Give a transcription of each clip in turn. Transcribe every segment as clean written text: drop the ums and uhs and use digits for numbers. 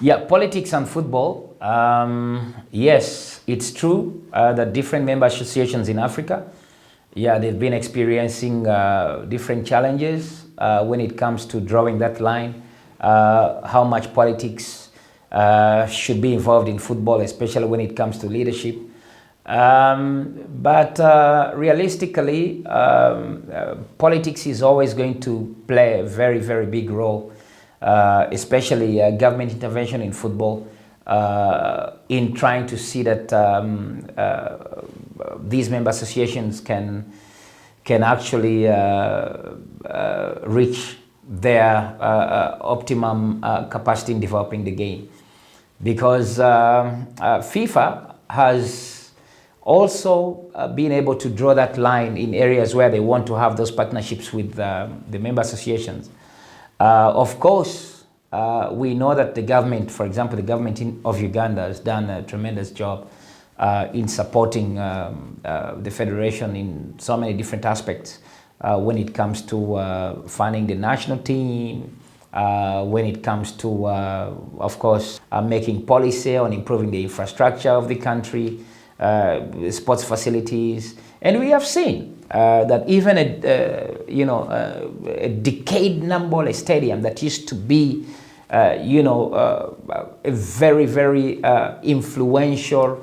Yeah, politics and football. Yes, it's true that different member associations in Africa, yeah, they've been experiencing different challenges when it comes to drawing that line, how much politics should be involved in football, especially when it comes to leadership. But realistically, politics is always going to play a very, very big role, especially government intervention in football, in trying to see that these member associations can actually reach their optimum capacity in developing the game. Because FIFA has also been able to draw that line in areas where they want to have those partnerships with the member associations. Of course, we know that the government, for example, the government of Uganda has done a tremendous job in supporting the federation in so many different aspects when it comes to funding the national team, when it comes to, of course, making policy on improving the infrastructure of the country, sports facilities. And we have seen that even a decade-Nambola stadium that used to be, a very, very influential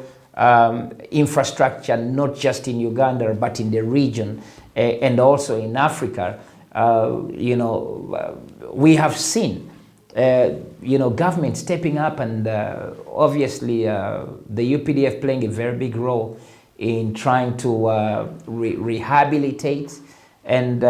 infrastructure, not just in Uganda, but in the region and also in Africa, we have seen, government stepping up and obviously the UPDF playing a very big role in trying to rehabilitate and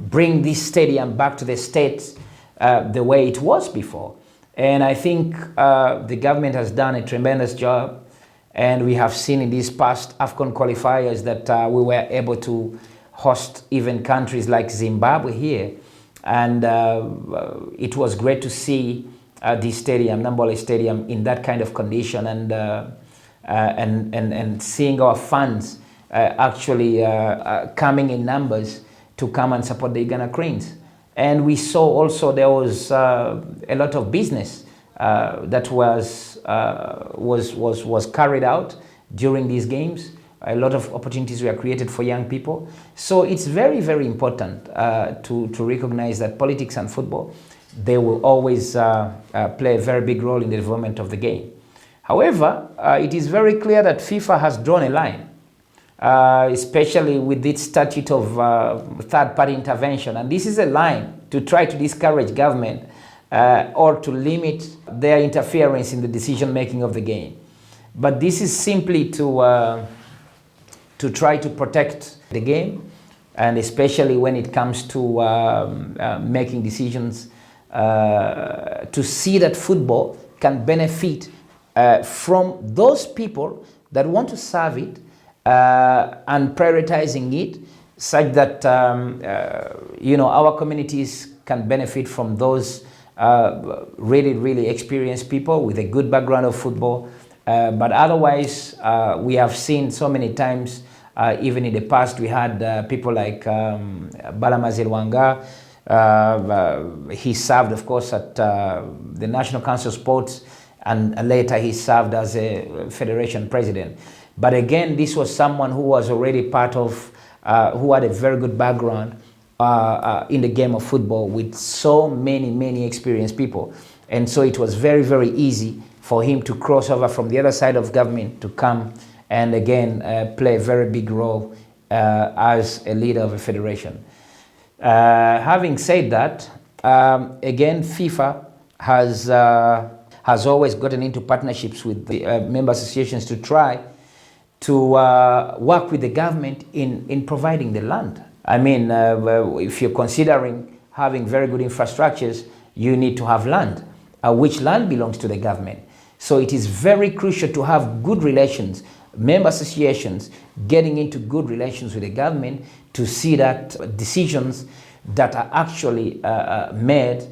bring this stadium back to the state the way it was before. And I think the government has done a tremendous job, and we have seen in these past AFCON qualifiers that we were able to host even countries like Zimbabwe here. And it was great to see the stadium, Nambola Stadium, in that kind of condition, and seeing our fans actually coming in numbers to come and support the Uganda Cranes. And we saw also there was a lot of business that was carried out during these games. A lot of opportunities were created for young people. So it's very, very important to recognize that politics and football, they will always play a very big role in the development of the game. However, it is very clear that FIFA has drawn a line, especially with its statute of third-party intervention. And this is a line to try to discourage government or to limit their interference in the decision-making of the game. But this is simply to try to protect the game, and especially when it comes to making decisions to see that football can benefit from those people that want to serve it and prioritizing it such that our communities can benefit from those really, really experienced people with a good background of football. But otherwise, we have seen so many times, even in the past, we had people like Balamazi Lwanga. He served, of course, at the National Council of Sports, and later he served as a federation president. But again, this was someone who was already part of, who had a very good background in the game of football with so many, many experienced people. And so it was very, very easy for him to cross over from the other side of government to come and again play a very big role as a leader of a federation. Having said that, again, FIFA has always gotten into partnerships with the member associations to try to work with the government in providing the land. I mean, if you're considering having very good infrastructures, you need to have land, which land belongs to the government. So it is very crucial to have good relations, member associations getting into good relations with the government to see that decisions that are actually made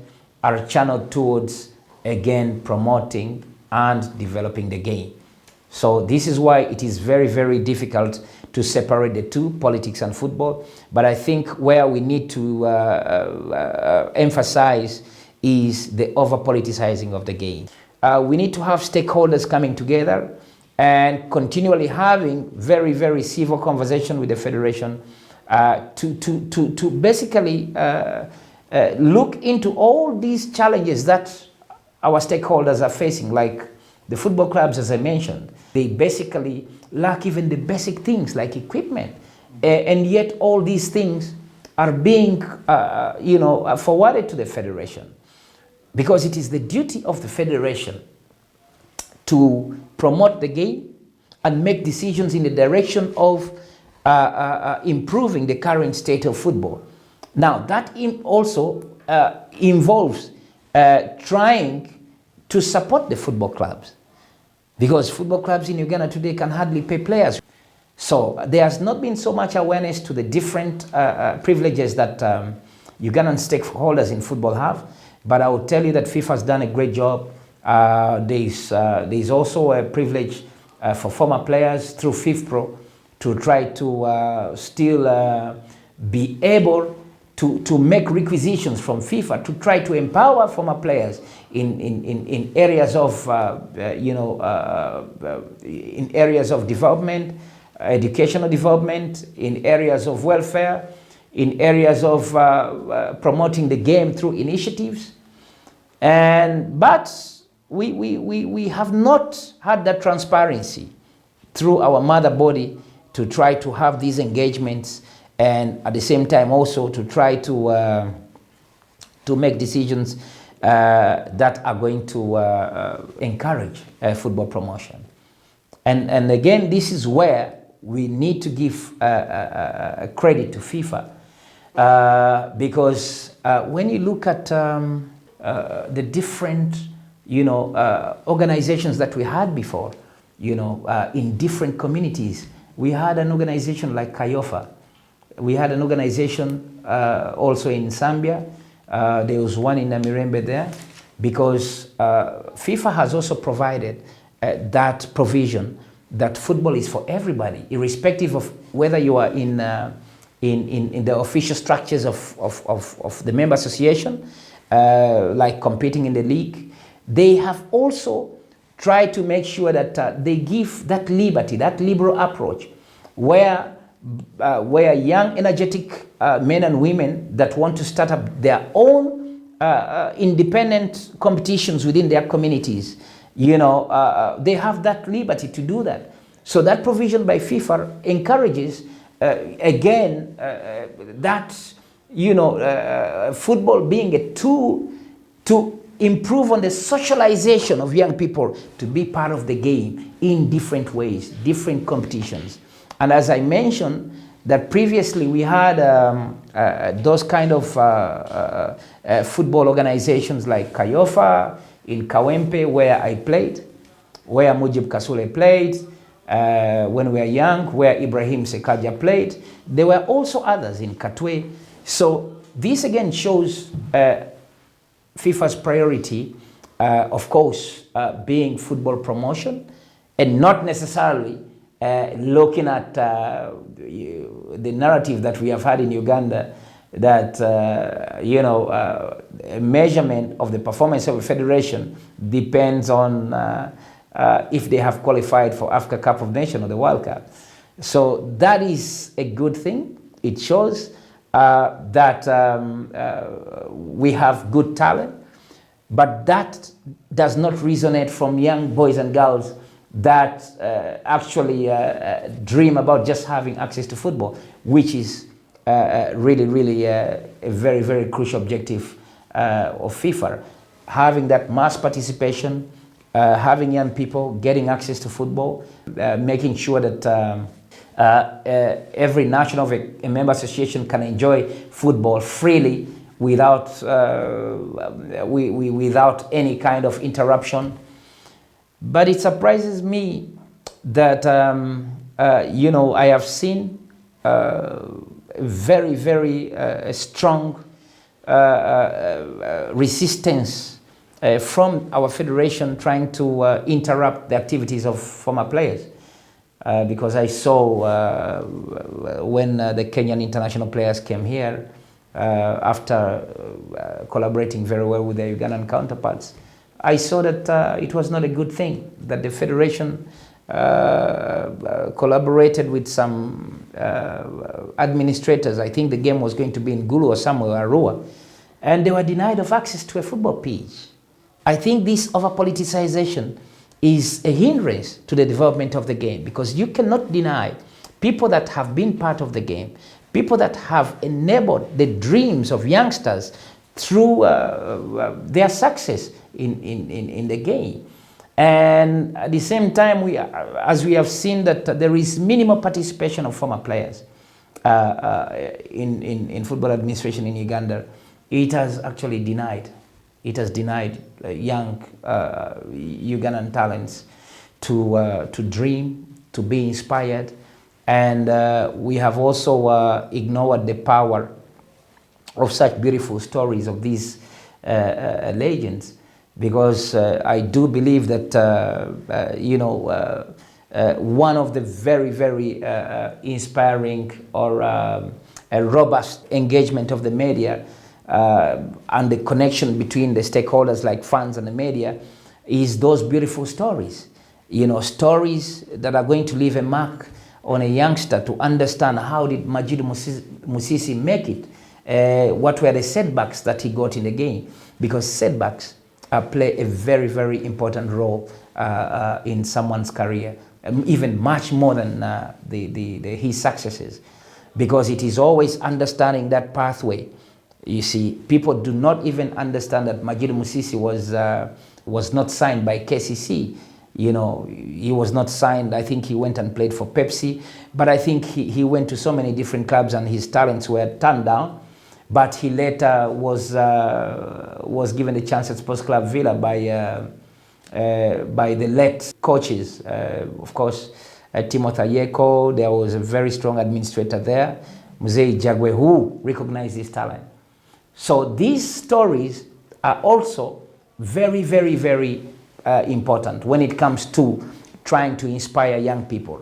are channeled towards, again, promoting and developing the game. So this is why it is very, very difficult to separate the two, politics and football. But I think where we need to emphasize is the over-politicizing of the game. we need to have stakeholders coming together and continually having very, very civil conversation with the federation to basically look into all these challenges that our stakeholders are facing, like the football clubs, as I mentioned. They basically lack even the basic things like equipment, and yet all these things are being forwarded to the federation, because it is the duty of the federation to promote the game and make decisions in the direction of improving the current state of football. Now, that also involves trying to support the football clubs, because football clubs in Uganda today can hardly pay players. So there has not been so much awareness to the different privileges that Ugandan stakeholders in football have, but I will tell you that FIFA has done a great job. There's also a privilege for former players through FIFPro to try to still be able to make requisitions from FIFA to try to empower former players in areas of in areas of development, educational development, in areas of welfare, in areas of promoting the game through initiatives. But we have not had that transparency through our mother body to try to have these engagements, and at the same time also to try to make decisions that are going to encourage football promotion. And again, this is where we need to give credit to FIFA, because when you look at the different organizations that we had before, in different communities, we had an organization like Kayofa. We had an organization also in Zambia. There was one in Namirembe there, because FIFA has also provided that provision that football is for everybody, irrespective of whether you are in the official structures of the member association, like competing in the league. They have also tried to make sure that they give that liberty, that liberal approach, where young, energetic men and women that want to start up their own independent competitions within their communities, they have that liberty to do that. So that provision by FIFA encourages, again, that football being a tool to improve on the socialization of young people to be part of the game in different ways, different competitions. And as I mentioned, that previously we had those kind of football organizations like Kayofa in Kawempe, where I played, where Mujib Kasule played, when we were young, where Ibrahim Sekaja played. There were also others in Katwe. So this again shows FIFA's priority, of course, being football promotion, and not necessarily looking at the narrative that we have had in Uganda, that a measurement of the performance of a federation depends on if they have qualified for Africa Cup of Nations or the World Cup. So that is a good thing. It shows that we have good talent, but that does not resonate from young boys and girls that actually dream about just having access to football, which is really a very, very crucial objective of FIFA. Having that mass participation, having young people getting access to football, making sure that every national of a member association can enjoy football freely without any kind of interruption. But it surprises me that I have seen very, very strong resistance from our federation trying to interrupt the activities of former players. Because I saw when the Kenyan international players came here, after collaborating very well with their Ugandan counterparts, I saw that it was not a good thing, that the federation collaborated with some administrators. I think the game was going to be in Gulu or somewhere, Arua, and they were denied of access to a football pitch. I think this over-politicization is a hindrance to the development of the game, because you cannot deny people that have been part of the game, people that have enabled the dreams of youngsters through their success in the game. And at the same time, as we have seen that there is minimal participation of former players in football administration in Uganda, it has actually denied. It has denied young Ugandan talents to dream, to be inspired, and we have also ignored the power of such beautiful stories of these legends, because I do believe that one of the very, very inspiring or a robust engagement of the media and the connection between the stakeholders like fans and the media is those beautiful stories. Stories that are going to leave a mark on a youngster to understand how did Majid Musisi make it, what were the setbacks that he got in the game, because setbacks play a very, very important role in someone's career, even much more than his successes, because it is always understanding that pathway. You see, people do not even understand that Majid Musisi was not signed by KCC. He was not signed. I think he went and played for Pepsi, but I think he went to so many different clubs and his talents were turned down. But he later was given a chance at Sports Club Villa by the late coaches. Of course, Timothy Ayeko. There was a very strong administrator there, Mzee Jagwe, who recognized his talent. So these stories are also very, very, very important when it comes to trying to inspire young people.